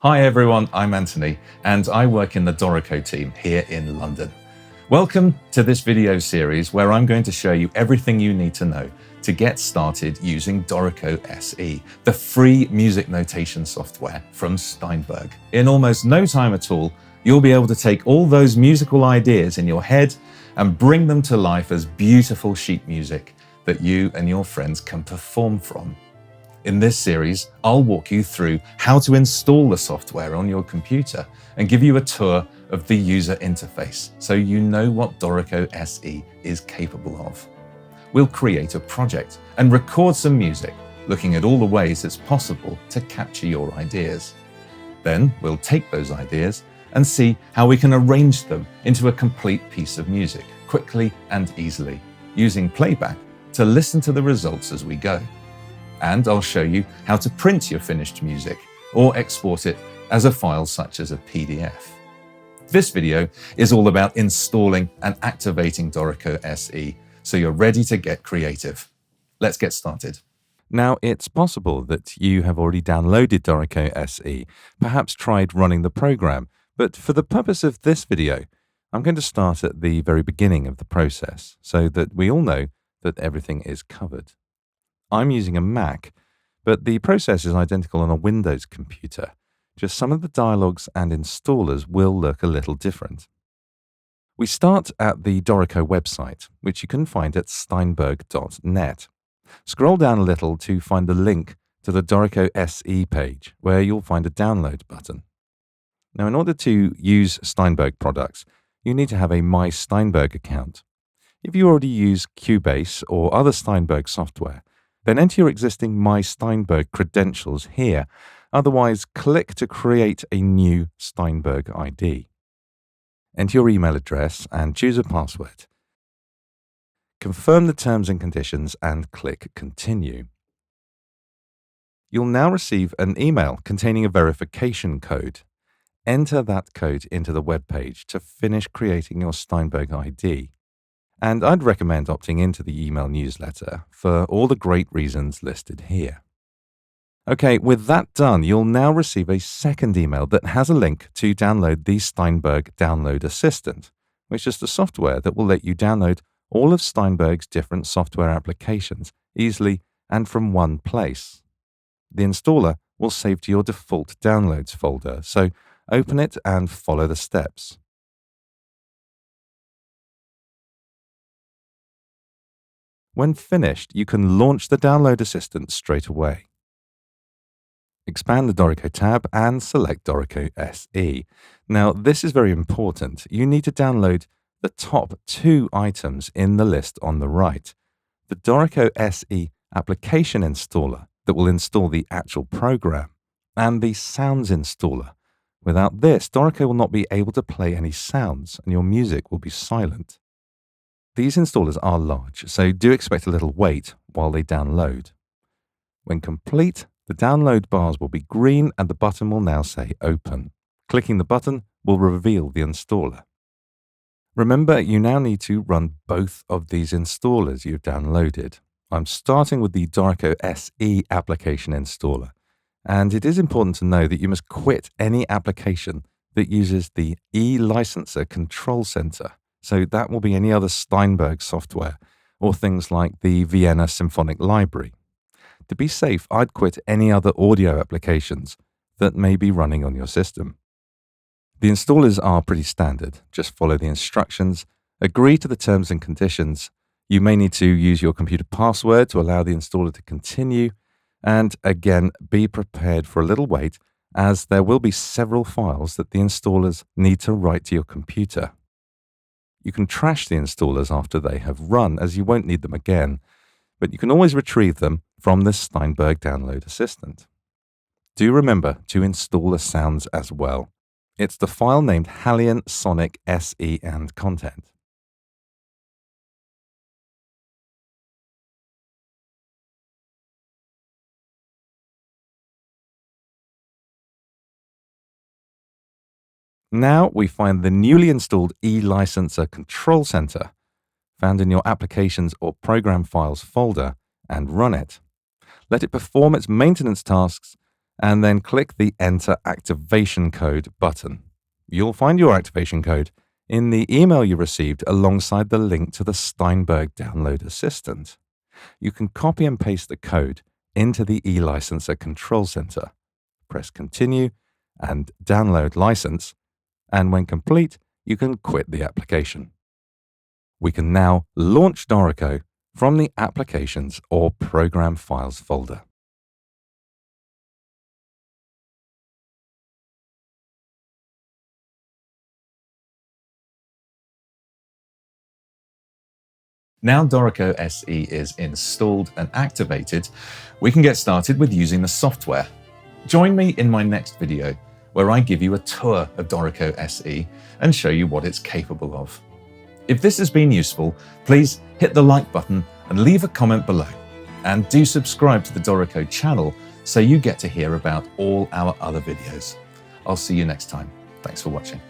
Hi everyone, I'm Anthony and I work in the Dorico team here in London. Welcome to this video series where I'm going to show you everything you need to know to get started using Dorico SE, the free music notation software from Steinberg. In almost no time at all, you'll be able to take all those musical ideas in your head and bring them to life as beautiful sheet music that you and your friends can perform from. In this series, I'll walk you through how to install the software on your computer and give you a tour of the user interface so you know what Dorico SE is capable of. We'll create a project and record some music, looking at all the ways it's possible to capture your ideas. Then we'll take those ideas and see how we can arrange them into a complete piece of music quickly and easily, using playback to listen to the results as we go. And I'll show you how to print your finished music or export it as a file such as a PDF. This video is all about installing and activating Dorico SE, so you're ready to get creative. Let's get started. Now, it's possible that you have already downloaded Dorico SE, perhaps tried running the program, but for the purpose of this video, I'm going to start at the very beginning of the process so that we all know that everything is covered. I'm using a Mac, but the process is identical on a Windows computer. Just some of the dialogues and installers will look a little different. We start at the Dorico website, which you can find at steinberg.net. Scroll down a little to find the link to the Dorico SE page, where you'll find a download button. Now, in order to use Steinberg products, you need to have a My Steinberg account. If you already use Cubase or other Steinberg software, then enter your existing My Steinberg credentials here. Otherwise, click to create a new Steinberg ID. Enter your email address and choose a password. Confirm the terms and conditions and click Continue. You'll now receive an email containing a verification code. Enter that code into the web page to finish creating your Steinberg ID. And I'd recommend opting into the email newsletter for all the great reasons listed here. Okay, with that done, you'll now receive a second email that has a link to download the Steinberg Download Assistant, which is the software that will let you download all of Steinberg's different software applications easily and from one place. The installer will save to your default downloads folder, so open it and follow the steps. When finished, you can launch the Download Assistant straight away. Expand the Dorico tab and select Dorico SE. Now, this is very important. You need to download the top 2 items in the list on the right. The Dorico SE application installer that will install the actual program, and the sounds installer. Without this, Dorico will not be able to play any sounds and your music will be silent. These installers are large, so do expect a little wait while they download. When complete, the download bars will be green and the button will now say Open. Clicking the button will reveal the installer. Remember, you now need to run both of these installers you've downloaded. I'm starting with the Dorico SE application installer, and it is important to know that you must quit any application that uses the E-licenser control center. So that will be any other Steinberg software or things like the Vienna Symphonic Library. To be safe, I'd quit any other audio applications that may be running on your system. The installers are pretty standard. Just follow the instructions, agree to the terms and conditions. You may need to use your computer password to allow the installer to continue. And again, be prepared for a little wait, as there will be several files that the installers need to write to your computer. You can trash the installers after they have run, as you won't need them again, but you can always retrieve them from the Steinberg Download Assistant. Do remember to install the sounds as well. It's the file named Hallian Sonic SE and Content. Now we find the newly installed E-licenser control center found in your Applications or Program Files folder and run it. Let it perform its maintenance tasks and then click the Enter Activation Code button. You'll find your activation code in the email you received alongside the link to the Steinberg Download Assistant. You can copy and paste the code into the eLicenser Control Center. Press Continue and Download License, and when complete, you can quit the application. We can now launch Dorico from the Applications or Program Files folder. Now Dorico SE is installed and activated, we can get started with using the software. Join me in my next video, where I give you a tour of Dorico SE and show you what it's capable of. If this has been useful, please hit the like button and leave a comment below. And do subscribe to the Dorico channel so you get to hear about all our other videos. I'll see you next time. Thanks for watching.